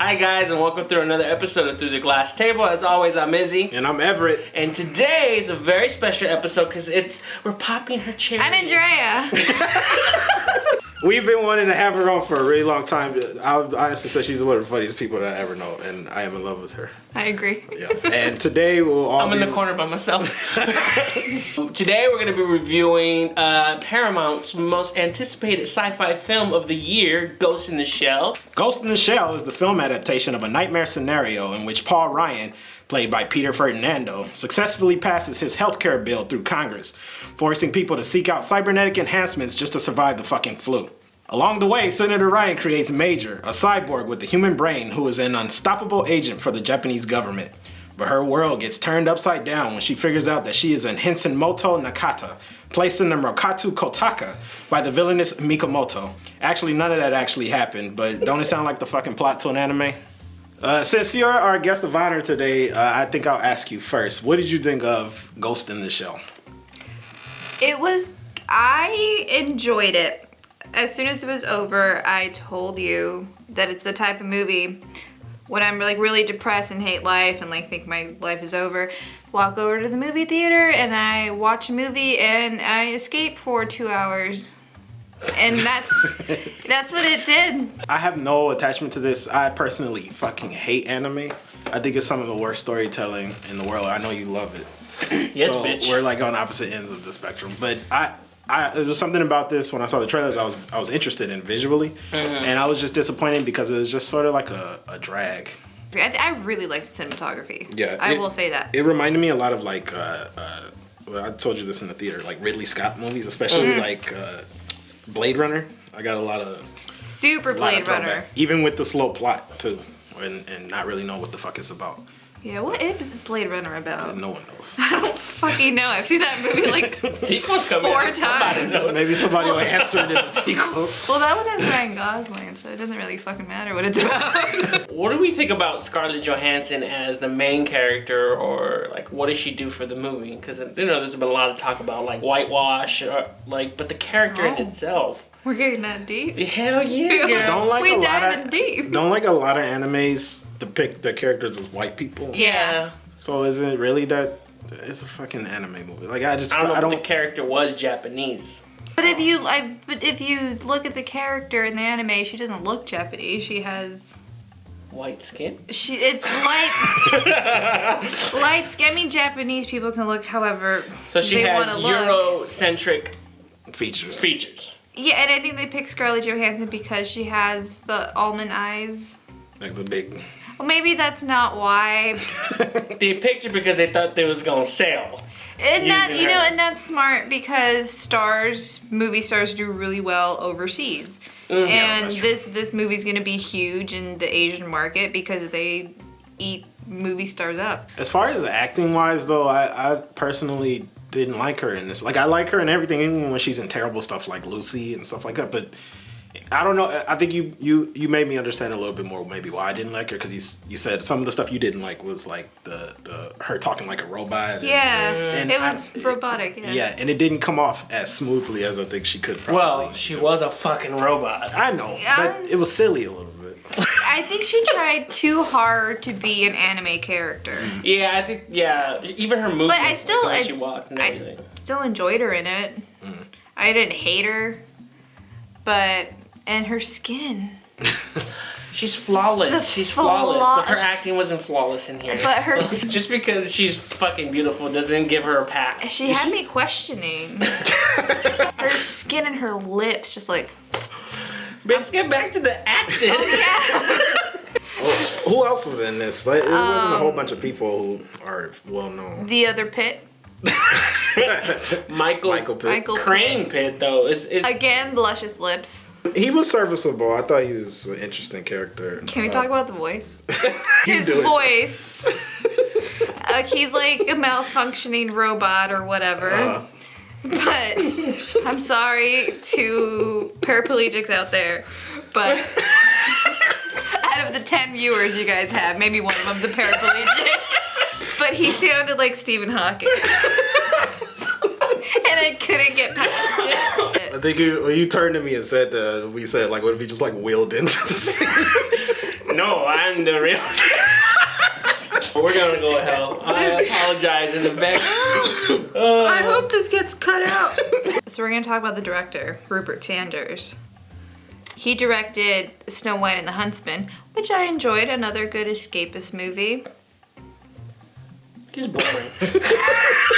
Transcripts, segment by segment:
Hi guys, and welcome to another episode of Through the Glass Table. As always, I'm Izzy. And I'm Everett. And today is a very special episode because we're popping her cherry. I'm Andrea. We've been wanting to have her on for a really long time. I would honestly say she's one of the funniest people that I ever know, and I am in love with her. I agree. Yeah. And today we'll all I'm in the corner by myself. Today we're going to be reviewing Paramount's most anticipated sci-fi film of the year, Ghost in the Shell. Ghost in the Shell is the film adaptation of a nightmare scenario in which Paul Ryan, played by Peter Ferdinando, successfully passes his healthcare bill through Congress, forcing people to seek out cybernetic enhancements just to survive the fucking flu. Along the way, Senator Ryan creates Major, a cyborg with a human brain who is an unstoppable agent for the Japanese government. But her world gets turned upside down when she figures out that she is an Hinsenmoto Nakata, placed in the Mokatu Kotaka by the villainous Mikomoto. Actually, none of that actually happened, but don't it sound like the fucking plot to an anime? Since you're our guest of honor today, I think I'll ask you first. What did you think of Ghost in the Shell? I enjoyed it. As soon as it was over, I told you that it's the type of movie when I'm like really depressed and hate life and like think my life is over, walk over to the movie theater and I watch a movie and I escape for 2 hours. And that's what it did. I have no attachment to this. I personally fucking hate anime. I think it's some of the worst storytelling in the world. I know you love it. Yes, so bitch. We're like on opposite ends of the spectrum. But there was something about this when I saw the trailers I was interested in visually. And I was just disappointed because it was just sort of like a drag. I really like the cinematography. Yeah. I will say that. It reminded me a lot of like, well, I told you this in the theater, like Ridley Scott movies, especially like Blade Runner. I got a lot of Blade Runner. throwback. Even with the slow plot too, and not really know what the fuck it's about. Yeah, what is Blade Runner about? No one knows. I don't fucking know. I've seen that movie like Sequel's coming 4 out. Somebody times. knows. Maybe somebody will answer it in the sequel. Well, that one has Ryan Gosling, so it doesn't really fucking matter what it's about. What do we think about Scarlett Johansson as the main character, or like what does she do for the movie? Because there's been a lot of talk about like whitewash, or, like, but the character in itself. We're getting that deep. Hell yeah, girl. Don't like We a lot diving of deep. Don't like a lot of animes depict their characters as white people. Yeah. So is it really that? It's a fucking anime movie. Like I don't know if the character was Japanese. But if you look at the character in the anime, she doesn't look Japanese. She has White skin? it's light skin. I mean, Japanese people can look however So she they has want to look. Eurocentric features. Yeah, and I think they picked Scarlett Johansson because she has the almond eyes. Like the big. Well, maybe that's not why. They picked her because they thought they was gonna sell. And that Using her. and that's smart because movie stars do really well overseas. And that's true. this movie's gonna be huge in the Asian market because they eat movie stars up. As far as acting wise, though, I personally didn't like her in this. Like I like her in everything, even when she's in terrible stuff like Lucy and stuff like that. But I don't know. I think you made me understand a little bit more maybe why I didn't like her, because you said some of the stuff you didn't like was like the her talking like a robot. Yeah, it was robotic. Yeah, and it didn't come off as smoothly as I think she could probably. Well, she was a fucking robot. I know, but it was silly a little bit. I think she tried too hard to be an anime character. Yeah, I think, even her movement. But I still, the way she walked and everything. still enjoyed her in it. I didn't hate her, and her skin. She's flawless. She's flawless, but her acting wasn't flawless in here. But her just because she's fucking beautiful doesn't give her a pass. she had me questioning her skin and her lips, just like. Let's get back to the acting. Yeah. Who else was in this? Like, it wasn't a whole bunch of people who are well known. The other Pitt. Michael Pitt. Michael Crane Pitt, though. Is Again, luscious lips. He was serviceable. I thought he was an interesting character. Can we talk about the voice? You His do it. voice. He's like a malfunctioning robot or whatever. But I'm sorry to paraplegics out there, but out of the 10 viewers you guys have, maybe one of them's a paraplegic. But he sounded like Stephen Hawking. And I couldn't get past it. I think you turned to me and said we said like, would it be just like wheeled into the scene? No, I'm the real. We're gonna go to hell. I apologize in advance. I hope this gets cut out. So we're gonna talk about the director, Rupert Sanders. He directed Snow White and the Huntsman, which I enjoyed. Another good escapist movie. He's boring.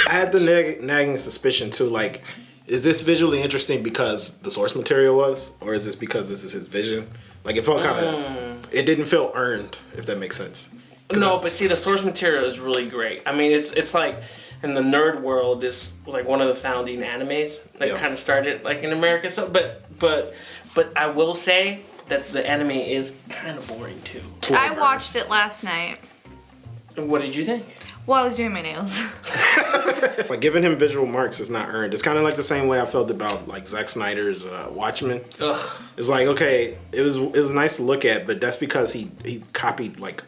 I had the nagging suspicion too, like, is this visually interesting because the source material was, or is this because this is his vision? Like, it felt kind of, it didn't feel earned, if that makes sense. No, but see, the source material is really great. I mean, it's like in the nerd world, it's like one of the founding animes that kind of started like in America. So, but I will say that the anime is kind of boring too. I watched it last night. What did you think? Well, I was doing my nails. Like, giving him visual marks is not earned. It's kind of like the same way I felt about like Zack Snyder's Watchmen. Ugh. It's like, okay, it was nice to look at, but that's because he copied like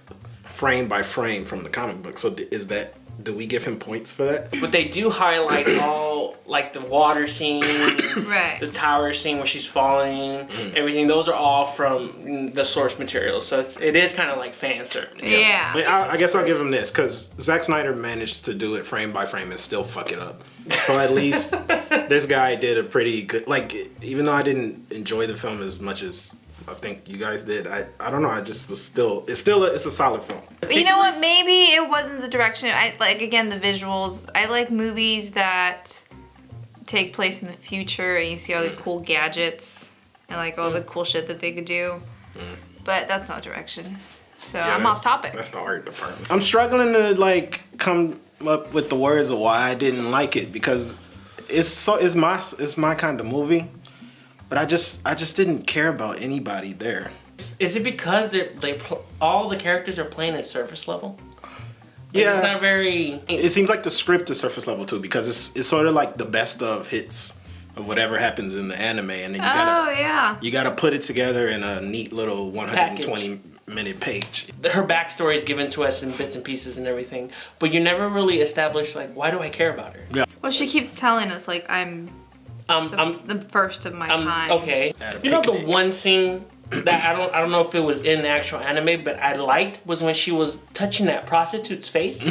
frame by frame from the comic book. So do we give him points for that? But they do highlight all like the water scene, Right. the tower scene where she's falling, everything. Those are all from the source material. So it is kind of like fan service. Yeah. But I guess I'll give him this, because Zack Snyder managed to do it frame by frame and still fuck it up. So at least this guy did a pretty good, like, even though I didn't enjoy the film as much as I think you guys did, I don't know, I just was still, it's a solid film. You know what? Maybe it wasn't the direction. I like, again, the visuals. I like movies that take place in the future and you see all the cool gadgets and like all the cool shit that they could do. But that's not direction. So I'm off topic. That's the art department. I'm struggling to like come up with the words of why I didn't like it, because it's my kind of movie. But I just didn't care about anybody there. Is it because all the characters are playing at surface level? Yeah. It's not very... It seems like the script is surface level too, because it's sort of like the best of hits of whatever happens in the anime, and then you gotta put it together in a neat little 120-minute page. Her backstory is given to us in bits and pieces and everything, but you never really establish like, why do I care about her? Yeah. Well, she keeps telling us like I'm the first of my kind. Okay. You know the one scene that I don't know if it was in the actual anime, but I liked was when she was touching that prostitute's face.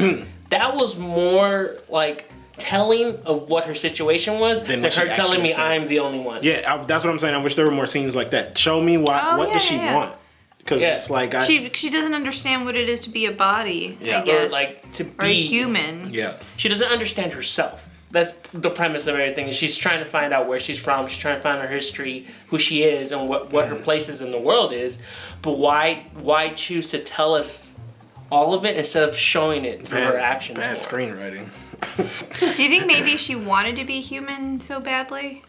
That was more like telling of what her situation was than her telling me I'm the only one. Yeah, that's what I'm saying. I wish there were more scenes like that. Show me what does she want? Because it's like she doesn't understand what it is to be a body. Yeah. I guess. Or like to be a human. Yeah. She doesn't understand herself. That's the premise of everything. She's trying to find out where she's from. She's trying to find her history, who she is, and what her place is in the world is. But why choose to tell us all of it instead of showing it through her actions? Bad screenwriting. Do you think maybe she wanted to be human so badly?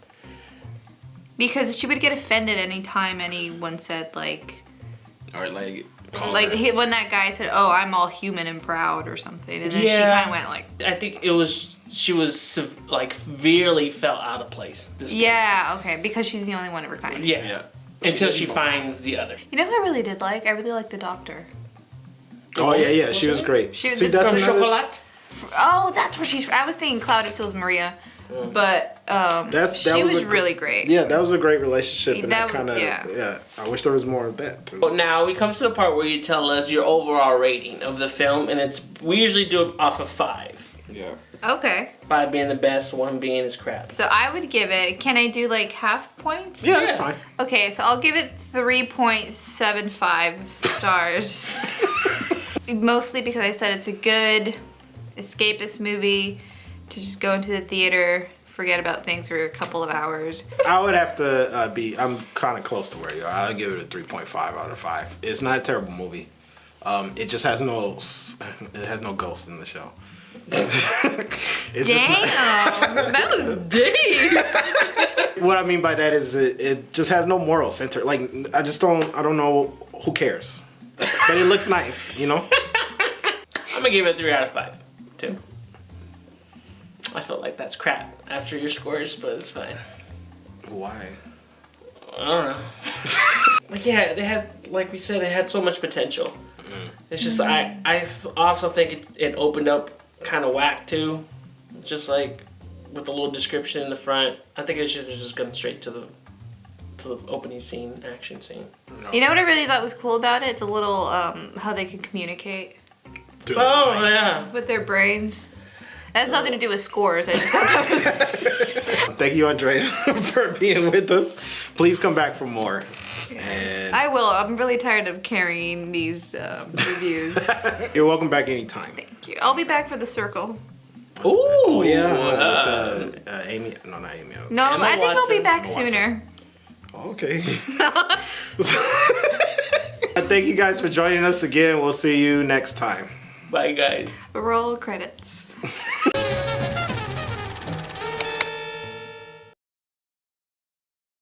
Because she would get offended anytime anyone said like... Or like... when that guy said, "Oh, I'm all human and proud" or something, and then she kind of went like. I think she was like severely fell out of place. Okay, because she's the only one of her kind. Yeah. Until she finds the other. You know who I really did like? I really liked the doctor. Oh yeah, she was great. She was from Chocolat. Oh, that's where she's. I was thinking Cloud of Seals Maria. But she was really great. Yeah, that was a great relationship, and that kind of I wish there was more of that too. But now we come to the part where you tell us your overall rating of the film, and we usually do it off of 5. Yeah. Okay. 5 being the best, 1 being is crap. So I would give it. Can I do like half points? Yeah, that's fine. Okay, so I'll give it 3.75 stars. Mostly because I said it's a good escapist movie to just go into the theater, forget about things for a couple of hours. I would have to I'm kind of close to where you are. I'll give it a 3.5 out of 5. It's not a terrible movie. It just has no ghost in the show. It's that was deep. What I mean by that is it just has no moral center. Like I don't know who cares. But it looks nice, you know? I'm gonna give it a 3 out of 5 too. I feel like that's crap after your scores, but it's fine. Why? I don't know. Like, yeah, they had, like we said, it had so much potential. It's just, I also think it opened up kind of whack too. Just like with the little description in the front. I think it should have just gone straight to the to the opening scene, action scene. You know what I really thought was cool about it? It's a little how they can communicate Through the Oh lines. yeah. with their brains. That has nothing to do with scores. I just thought that was... Thank you, Andrea, for being with us. Please come back for more. And I will. I'm really tired of carrying these reviews. you're welcome back anytime. Thank you. I'll be back for The Circle. Ooh. Oh yeah, with Amy. No, not Amy. No, Emma I think I'll be Watson. back Emma Watson. sooner. Okay. Thank you guys for joining us again. We'll see you next time. Bye guys. Roll credits.